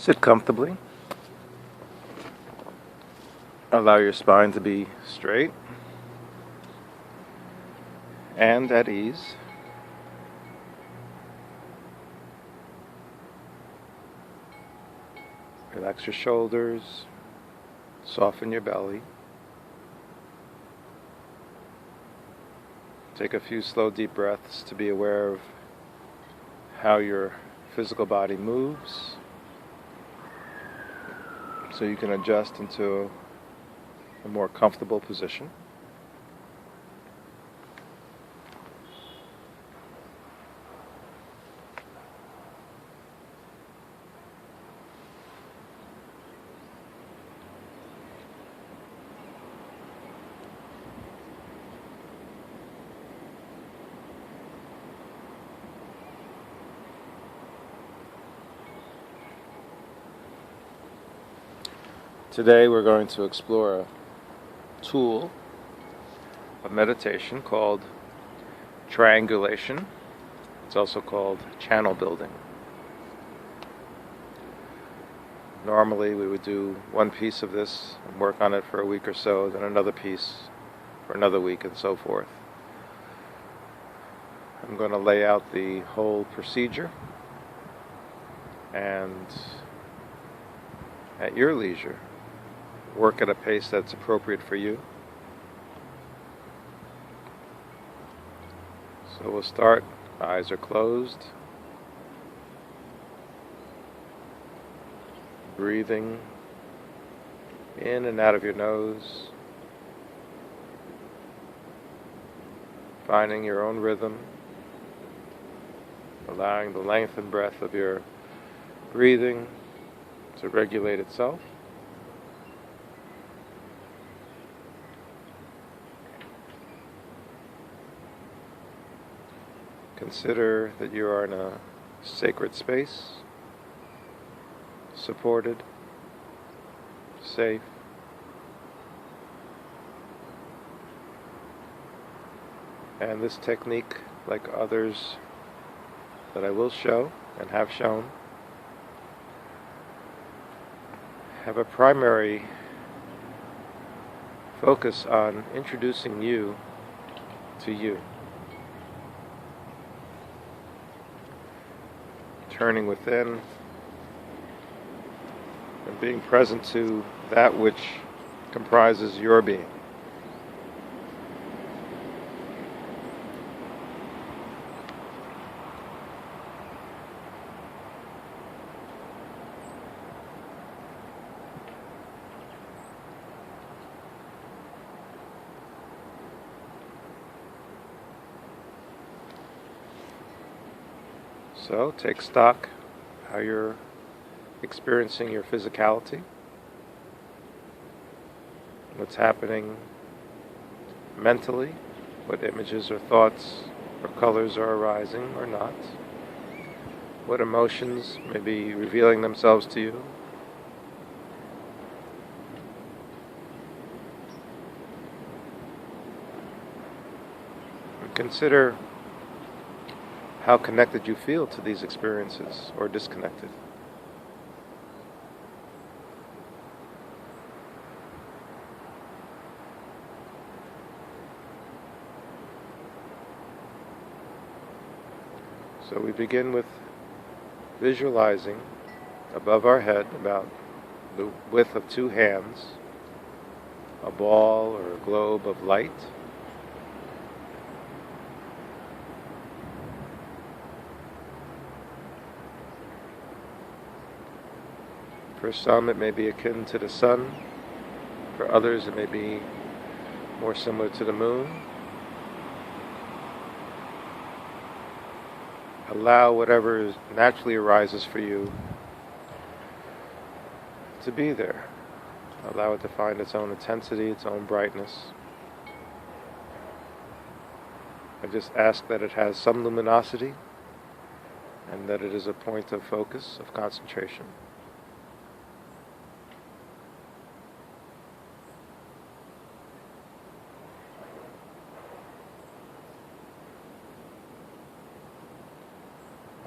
Sit comfortably. Allow your spine to be straight and at ease. Relax your shoulders, soften your belly. Take a few slow, deep breaths to be aware of how your physical body moves, so you can adjust into a more comfortable position. Today we're going to explore a tool of meditation called Triangulation. It's also called channel building. Normally we would do one piece of this and work on it for a week or so, then another piece for another week, and so forth. I'm going to lay out the whole procedure, and at your leisure, work at a pace that's appropriate for you. So we'll start. Eyes are closed. Breathing in and out of your nose. Finding your own rhythm. Allowing the length and breadth of your breathing to regulate itself. Consider that you are in a sacred space, supported, safe. And this technique, like others that I will show and have shown, have a primary focus on introducing you to you. Turning within and being present to that which comprises your being. So take stock how you're experiencing your physicality, what's happening mentally, what images or thoughts or colors are arising or not, what emotions may be revealing themselves to you. And consider how connected you feel to these experiences, or disconnected. So we begin with visualizing above our head, about the width of 2 hands, a ball or a globe of light. For some, it may be akin to the sun. For others, it may be more similar to the moon. Allow whatever naturally arises for you to be there. Allow it to find its own intensity, its own brightness. I just ask that it has some luminosity and that it is a point of focus, of concentration.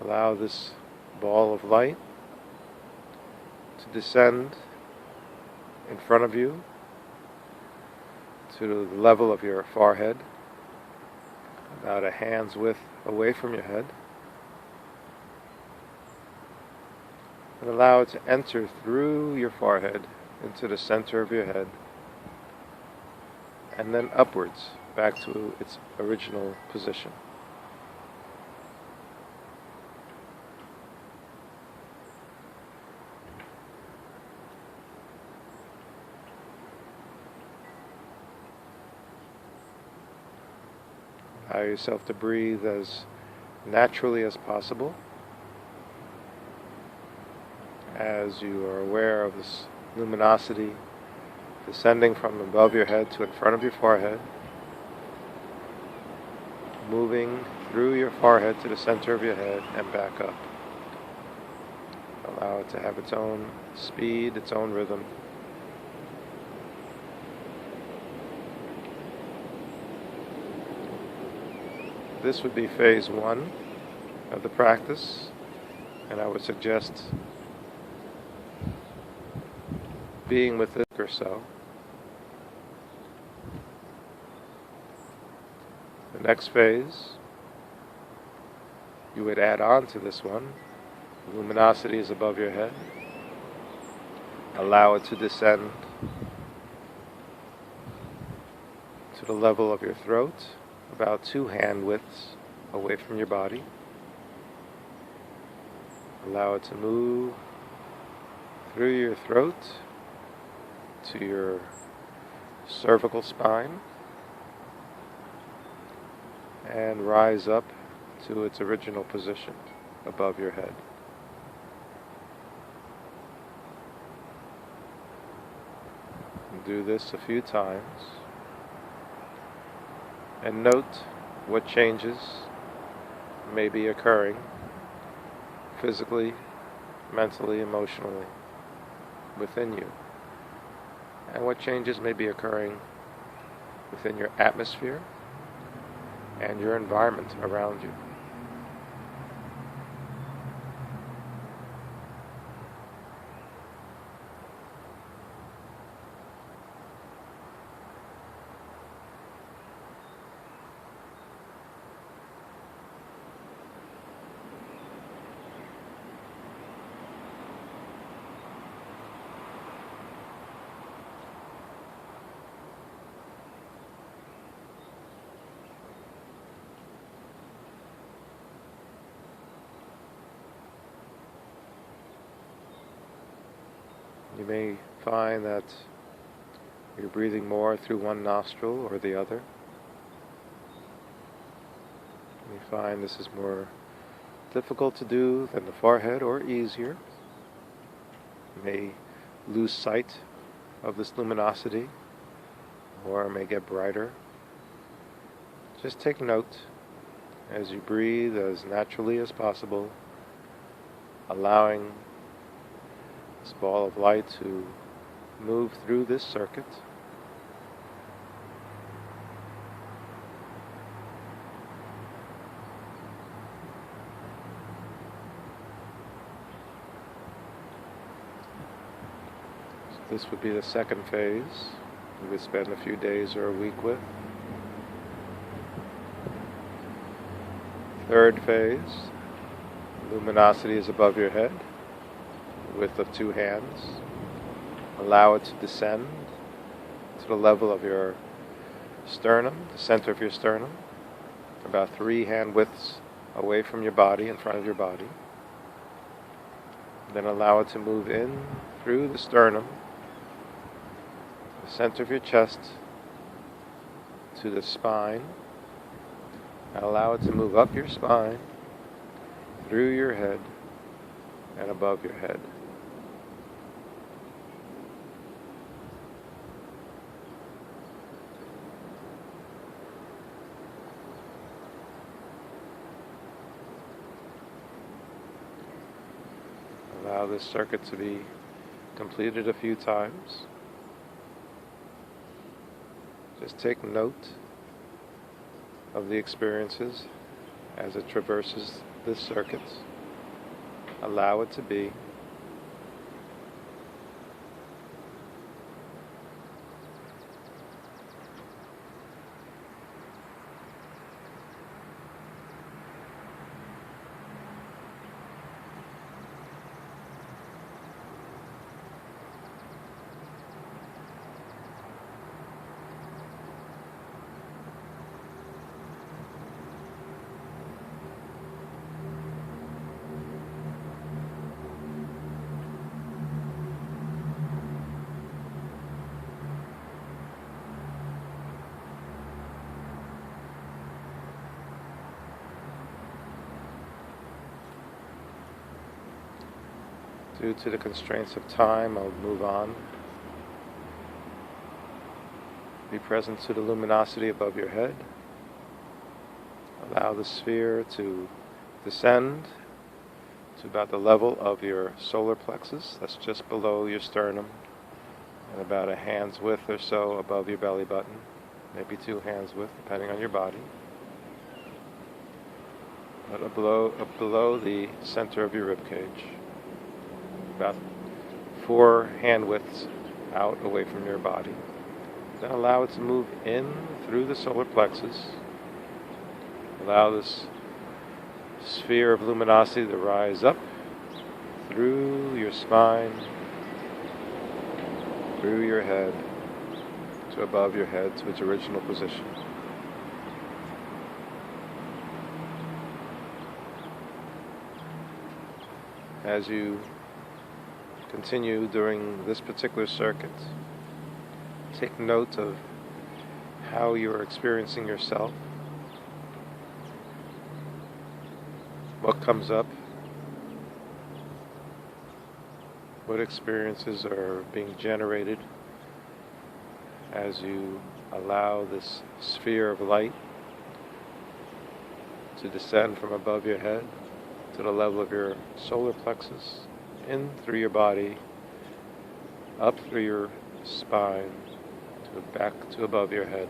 Allow this ball of light to descend in front of you to the level of your forehead, about a hand's width away from your head, and allow it to enter through your forehead into the center of your head, and then upwards back to its original position. Allow yourself to breathe as naturally as possible as you are aware of this luminosity descending from above your head to in front of your forehead, moving through your forehead to the center of your head and back up. Allow it to have its own speed, its own rhythm. This would be phase one of the practice, and I would suggest being with it or so. The next phase, you would add on to this one. The luminosity is above your head. Allow it to descend to the level of your throat, about 2 hand widths away from your body. Allow it to move through your throat to your cervical spine and rise up to its original position above your head. And do this a few times. And note what changes may be occurring physically, mentally, emotionally within you. And what changes may be occurring within your atmosphere and your environment around you. You may find that you're breathing more through one nostril or the other. You find this is more difficult to do than the forehead, or easier. You may lose sight of this luminosity, or may get brighter. Just take note as you breathe as naturally as possible, allowing this ball of light to move through this circuit. So this would be the second phase we would spend a few days or a week with. Third phase, luminosity is above your head, width of 2 hands. Allow it to descend to the level of your sternum, the center of your sternum, about 3 hand widths away from your body, in front of your body. Then allow it to move in through the sternum, the center of your chest, to the spine. And allow it to move up your spine, through your head, and above your head. Allow this circuit to be completed a few times. Just take note of the experiences as it traverses this circuit. Allow it to be. Due to the constraints of time, I'll move on. Be present to the luminosity above your head. Allow the sphere to descend to about the level of your solar plexus. That's just below your sternum and about a hand's width or so above your belly button. Maybe 2 hands width, depending on your body. But below the center of your rib cage. About 4 hand widths out away from your body. Then allow it to move in through the solar plexus. Allow this sphere of luminosity to rise up through your spine, through your head, to above your head to its original position. As you continue during this particular circuit, take note of how you are experiencing yourself, what comes up, what experiences are being generated as you allow this sphere of light to descend from above your head to the level of your solar plexus, in through your body, up through your spine, to back to above your head.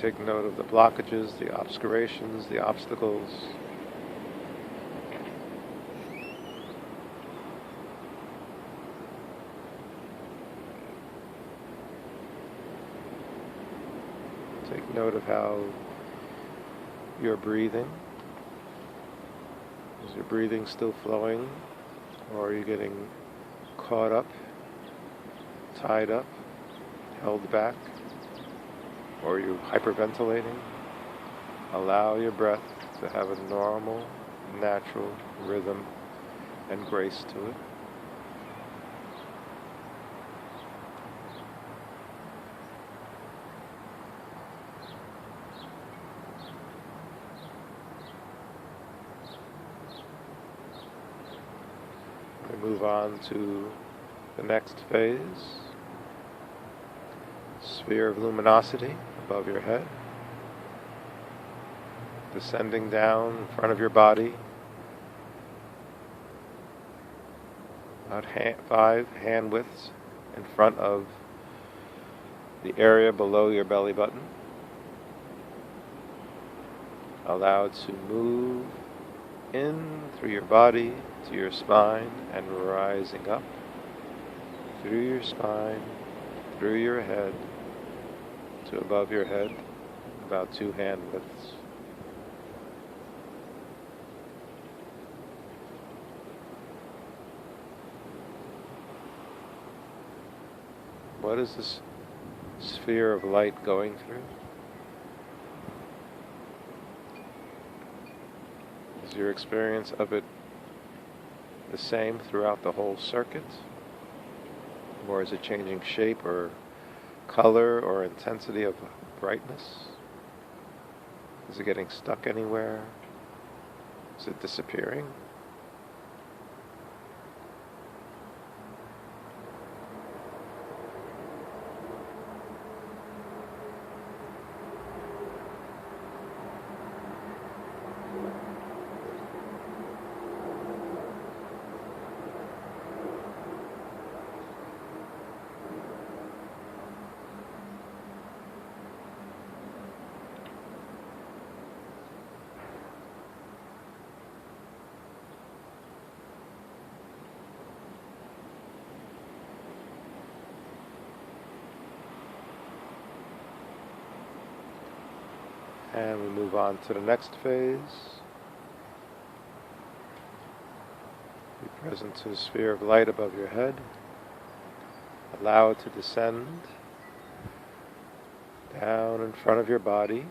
Take note of the blockages, the obscurations, the obstacles. Take note of how you're breathing. Is your breathing still flowing, or are you getting caught up, tied up, held back? Or are you hyperventilating? Allow your breath to have a normal, natural rhythm and grace to it. We move on to the next phase. Sphere of luminosity above your head, descending down in front of your body, about 5 hand widths in front of the area below your belly button. Allow it to move in through your body to your spine and rising up through your spine, through your head, to above your head, about 2 hand widths. What is this sphere of light going through? Is your experience of it the same throughout the whole circuit? Or is it changing shape or color or intensity of brightness? Is it getting stuck anywhere? Is it disappearing? And we move on to the next phase. Be present to the sphere of light above your head. Allow it to descend down in front of your body,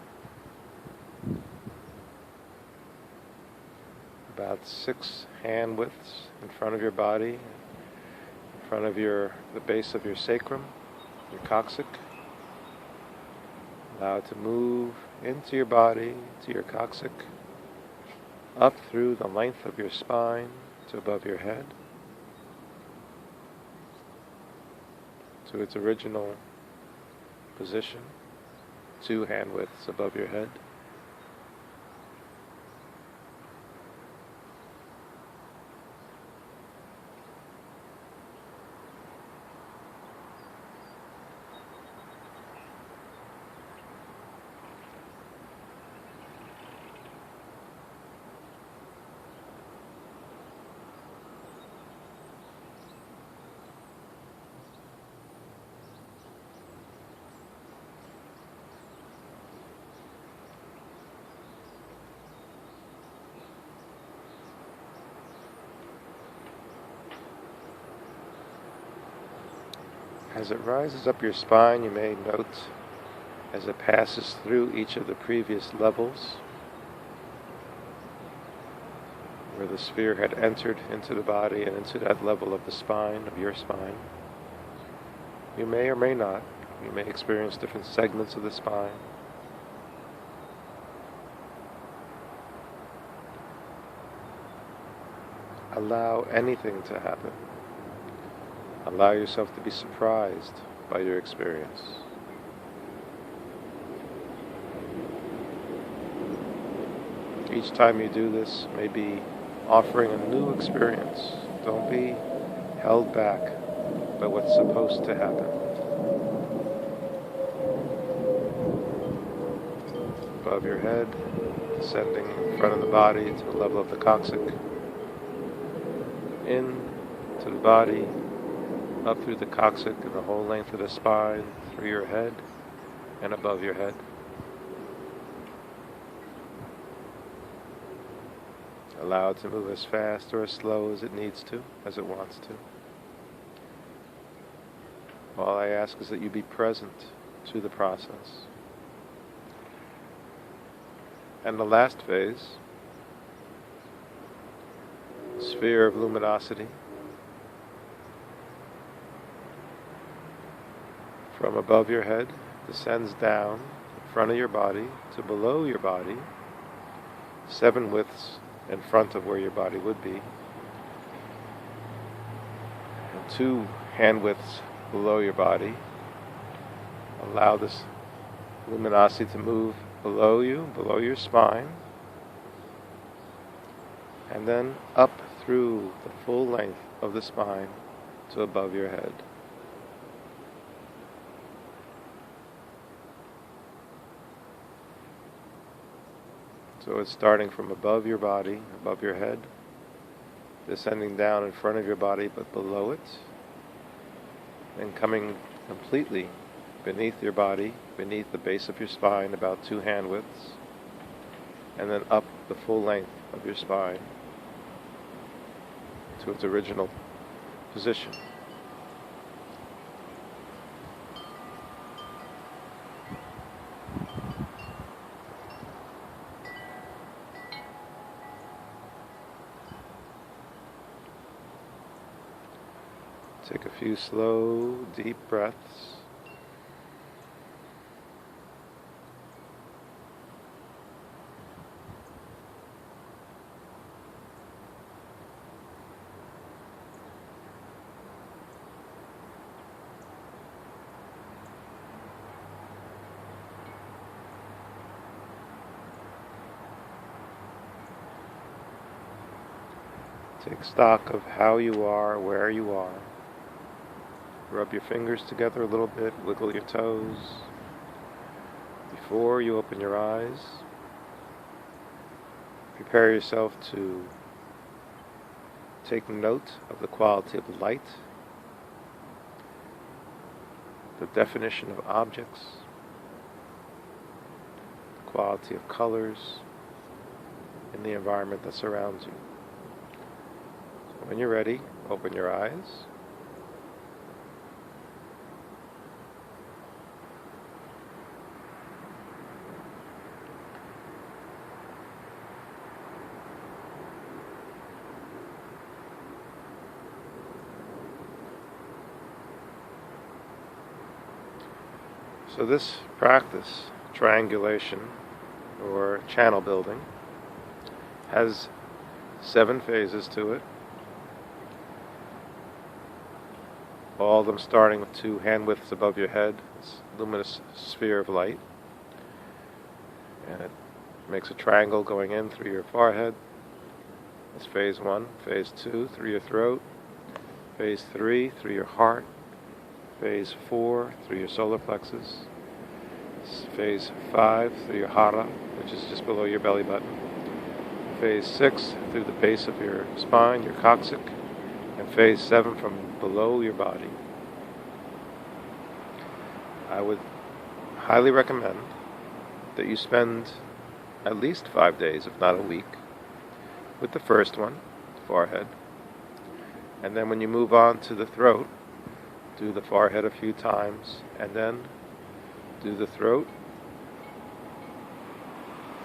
about 6 hand widths in front of your body, in front of the base of your sacrum, your coccyx. Allow it to move into your body, to your coccyx, up through the length of your spine to above your head, to its original position, 2 hand widths above your head. As it rises up your spine, you may note as it passes through each of the previous levels where the sphere had entered into the body and into that level of the spine, of your spine. You may or may not. You may experience different segments of the spine. Allow anything to happen. Allow yourself to be surprised by your experience. Each time you do this, may be offering a new experience. Don't be held back by what's supposed to happen. Above your head, descending in front of the body to the level of the coccyx. In to the body, up through the coccyx and the whole length of the spine, through your head and above your head. Allow it to move as fast or as slow as it needs to, as it wants to. All I ask is that you be present to the process. And the last phase, sphere of luminosity. From above your head, descends down in front of your body to below your body, 7 widths in front of where your body would be, and 2 hand widths below your body. Allow this luminosity to move below you, below your spine, and then up through the full length of the spine to above your head. So it's starting from above your body, above your head, descending down in front of your body but below it, and coming completely beneath your body, beneath the base of your spine, about 2 hand widths, and then up the full length of your spine to its original position. Take a few slow, deep breaths. Take stock of how you are, where you are. Rub your fingers together a little bit, wiggle your toes. Before you open your eyes, prepare yourself to take note of the quality of light, the definition of objects, the quality of colors in the environment that surrounds you. So when you're ready, open your eyes. So this practice, triangulation, or channel building, has 7 phases to it, all of them starting with 2 hand widths above your head, this luminous sphere of light, and it makes a triangle going in through your forehead. That's phase 1. Phase 2, through your throat. Phase 3, through your heart. Phase 4, through your solar plexus. Phase 5, through your hara, which is just below your belly button. Phase 6, through the base of your spine, your coccyx. And phase 7, from below your body. I would highly recommend that you spend at least 5 days, if not a week, with the first one, forehead. And then when you move on to the throat, do the forehead a few times, and then do the throat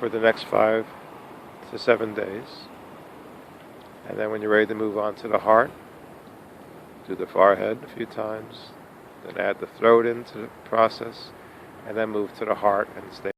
for the next 5 to 7 days. And then when you're ready to move on to the heart, do the forehead a few times, then add the throat into the process, and then move to the heart and stay